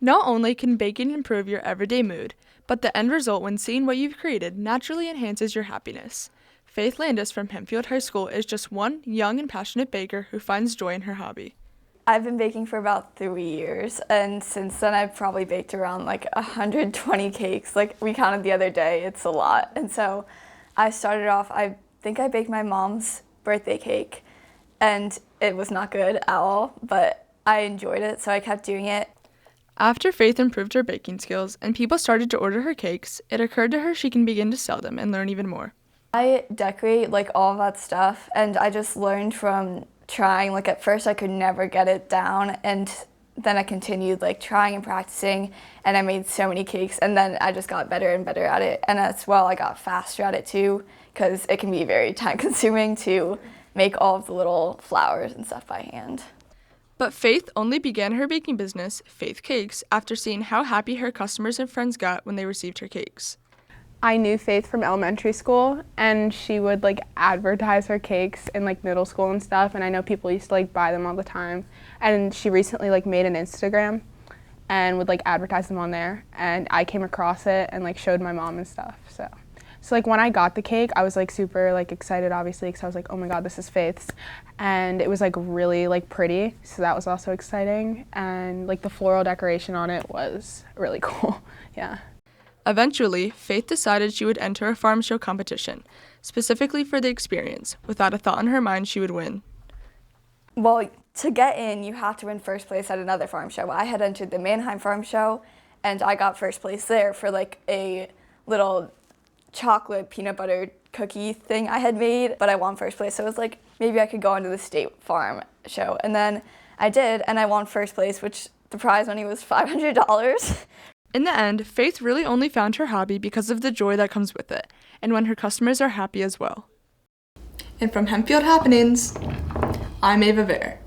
Not only can baking improve your everyday mood, but the end result when seeing what you've created naturally enhances your happiness. Faith Landis from Hempfield High School is just one young and passionate baker who finds joy in her hobby. I've been baking for about 3 years, and since then I've probably baked around like 120 cakes. Like we counted the other day, it's a lot. And so I started off, I think I baked my mom's birthday cake, and it was not good at all, but I enjoyed it, so I kept doing it. After Faith improved her baking skills and people started to order her cakes, it occurred to her she can begin to sell them and learn even more. I decorate like all of that stuff, and I just learned from trying. Like at first I could never get it down, and then I continued like trying and practicing, and I made so many cakes, and then I just got better and better at it. And as well, I got faster at it too, because it can be very time consuming to make all of the little flowers and stuff by hand. But Faith only began her baking business, Faith Cakes, after seeing how happy her customers and friends got when they received her cakes. I knew Faith from elementary school, and she would like advertise her cakes in like middle school and stuff, and I know people used to like buy them all the time. And she recently like made an Instagram and would like advertise them on there, and I came across it and like showed my mom and stuff. So like when I got the cake, I was like super like excited, obviously, because I was like, oh my god, this is Faith's, and it was like really like pretty, so that was also exciting, and like the floral decoration on it was really cool. Yeah. Eventually, Faith decided she would enter a farm show competition, specifically for the experience, without a thought in her mind she would win. Well, to get in, you have to win first place at another farm show. I had entered the Mannheim farm show, and I got first place there for like a little chocolate peanut butter cookie thing I had made, but I won first place, so it was like maybe I could go into the state farm show. And then I did, and I won first place, which the prize money was $500. In the end, Faith really only found her hobby because of the joy that comes with it, and when her customers are happy as well. And from Hempfield Happenings, I'm Ava Vare.